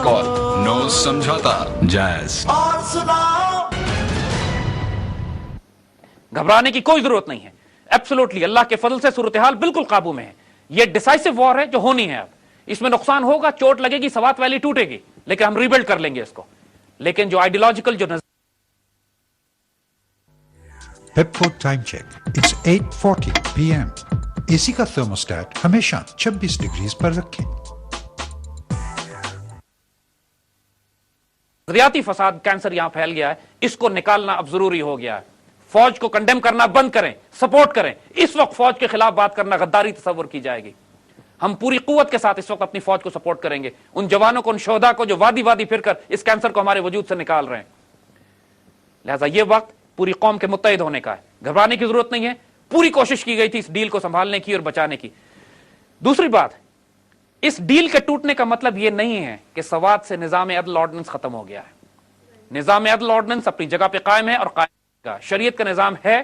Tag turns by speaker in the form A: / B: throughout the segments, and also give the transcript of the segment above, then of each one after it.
A: Call, no समझौता, jazz.
B: घबराने की कोई जरूरत नहीं है। एब्सोल्युटली अल्लाह के फजल से सूरत हाल बिल्कुल काबू में है। ये डिसाइसिव वॉर है जो होनी है। अब इसमें नुकसान होगा, चोट लगेगी, सवात वैली टूटेगी, लेकिन हम रीबिल्ड कर लेंगे इसको। लेकिन जो आइडियोलॉजिकल जो
C: Pepford time check. It's 8:40 p.m. AC का थर्मोस्टेट हमेशा 26 डिग्रीज पर रखें।
B: नजरियाती फसाद कैंसर यहां फैल गया है, इसको निकालना अब जरूरी हो गया है। फौज को कंडेम करना बंद करें, सपोर्ट करें। इस वक्त फौज के खिलाफ बात करना गद्दारी तस्वर की जाएगी। हम पूरी कुव्वत के साथ इस वक्त अपनी फौज को सपोर्ट करेंगे, उन जवानों को, उन शोहदा को जो वादी वादी फिरकर इस कैंसर को हमारे वजूद से निकाल रहे हैं। लिहाजा यह वक्त पूरी कौम के मुत्तहिद होने का है। घबराने की जरूरत नहीं है। पूरी कोशिश की गई थी इस डील को संभालने की और बचाने की। दूसरी बात, इस डील के टूटने का मतलब यह नहीं है कि सवात से निजाम अदल ऑर्डिनेंस खत्म हो गया है। निजाम अदल ऑर्डिनेंस अपनी जगह पे कायम है और कायम रहेगा। शरीयत का निजाम है,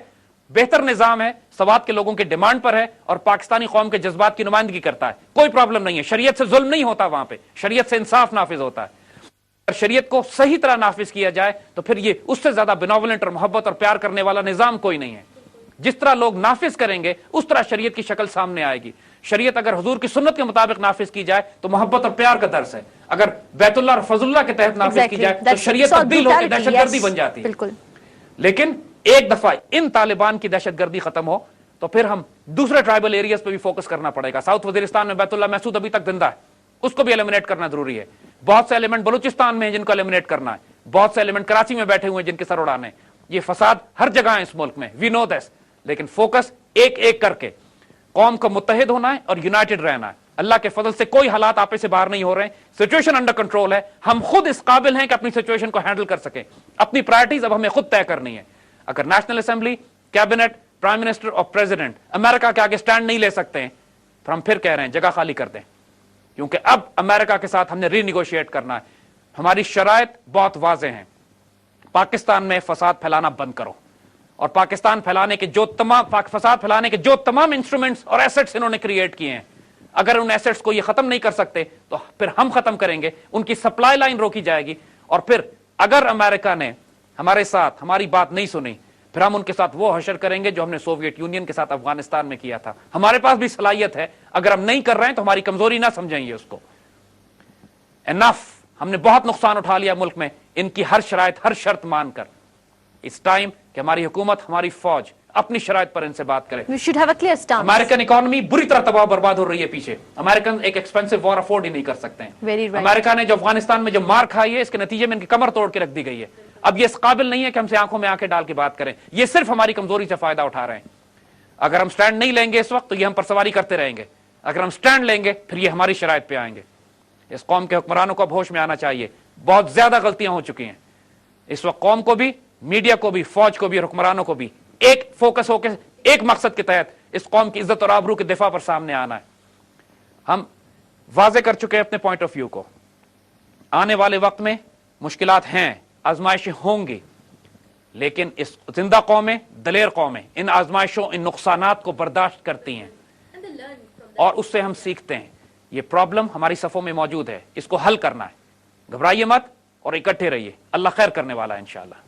B: बेहतर निजाम है, सवात के लोगों के डिमांड पर है और पाकिस्तानी कौम के जज्बात की नुमाइंदगी करता है। कोई प्रॉब्लम नहीं है। शरीयत से जुल्म नहीं होता, वहां पे शरीयत से इंसाफ नाफिज होता है। अगर शरीयत को सही तरह नाफिज किया जाए तो फिर ये उससे ज्यादा बेनोवलेंट और मोहब्बत और प्यार करने वाला निजाम कोई नहीं है। जिस तरह लोग नाफिज करेंगे उस तरह शरीयत की शक्ल सामने आएगी। शरीयत अगर हुजूर की सुन्नत के मुताबिक नाफिज की जाए तो मोहब्बत और प्यार का दर्स है। अगर बैतुल्लाह और फजलुल्लाह के तहत नाफिज की जाए तो शरीयत तब्दील होकर दहशतगर्दी बन जाती है। लेकिन एक दफा इन तालिबान की दहशतगर्दी खत्म हो तो फिर हम दूसरे ट्राइबल एरियाज पे भी फोकस करना पड़ेगा। साउथ वजीरिस्तान में बैतुल्लाह महसूद अभी तक जिंदा है, उसको भी एलिमिनेट करना जरूरी है। बहुत से एलिमेंट बलूचिस्तान में हैं जिनको एलिमिनेट करना है। बहुत से एलिमेंट कराची में बैठे हुए हैं जिनके सर उड़ाने। ये फसाद हर जगह है इस मुल्क में, वी नो दिस। लेकिन फोकस एक एक करके कौम को मुत्तहिद होना है और यूनाइटेड रहना है। अल्लाह के फजल से कोई हालात आपे से बाहर नहीं हो रहे हैं। सिचुएशन अंडर कंट्रोल है। हम खुद इस काबिल हैं कि अपनी सिचुएशन को हैंडल कर सकें। अपनी प्रायोरिटीज अब हमें खुद तय करनी है। अगर national assembly, cabinet, prime minister और प्रेसिडेंट अमेरिका के आगे स्टैंड नहीं ले सकते हैं तो हम फिर कह रहे हैं जगह खाली कर दें, क्योंकि अब अमेरिका के साथ हमने रीनिगोशिएट करना है। हमारी शराइत बहुत वाज़ेह हैं। पाकिस्तान में फसाद फैलाना बंद करो और पाकिस्तान फैलाने के जो फसाद फैलाने के जो तमाम इंस्ट्रूमेंट्स और एसेट्स इन्होंने क्रिएट किए हैं, अगर उन एसेट्स को ये खत्म नहीं कर सकते तो फिर हम खत्म करेंगे। उनकी सप्लाई लाइन रोकी जाएगी और फिर अगर अमेरिका ने हमारे साथ हमारी बात नहीं सुनी फिर हम उनके साथ वो हशर करेंगे जो हमने सोवियत यूनियन के साथ अफगानिस्तान में किया था। हमारे पास भी सलाहियत है, अगर हम नहीं कर रहे हैं तो हमारी कमजोरी ना समझेंगे उसको। एनफ, हमने बहुत नुकसान उठा लिया मुल्क में इनकी हर शराइत, हर शर्त मानकर। इस टाइम कि हमारी हुकूमत, हमारी फौज अपनी शराइत पर इनसे बात करे। अमेरिकन इकोनॉमी बुरी तरह तबाह बर्बाद हो रही है पीछे। अमेरिकन एक एक्सपेंसिव वॉर अफोर्ड ही नहीं कर सकते हैं। अमेरिका ने जो अफगानिस्तान में जो मार खाई है इसके नतीजे में इनकी कमर तोड़ के रख दी गई है। अब ये इस काबिल नहीं है कि हमसे आंखों में आंखें डाल के बात करें। ये सिर्फ हमारी कमजोरी से फायदा उठा रहे हैं। अगर हम स्टैंड नहीं लेंगे इस वक्त तो ये हम पर सवारी करते रहेंगे। अगर हम स्टैंड लेंगे फिर ये हमारी शराइत पे आएंगे। इस कौम के हुक्मरानों को अब होश में आना चाहिए। बहुत ज्यादा गलतियां हो चुकी हैं। इस वक्त कौम को भी, मीडिया को भी, फौज को भी और हुक्मरानों को भी एक फोकस होकर एक मकसद के तहत इस कौम की इज्जत और आबरू के दिफा पर सामने आना है। हम वाजे कर चुके हैं अपने पॉइंट ऑफ व्यू को। आने वाले वक्त में मुश्किलात हैं, आजमाइशें होंगी, लेकिन इस जिंदा कौमें, दलेर कौमें इन आजमाइशों, इन नुकसानात को बर्दाश्त करती हैं और उससे हम सीखते हैं। ये प्रॉब्लम हमारी सफों में मौजूद है, इसको हल करना है। घबराइए मत और इकट्ठे रहिए। अल्लाह खैर करने वाला है इंशाअल्लाह।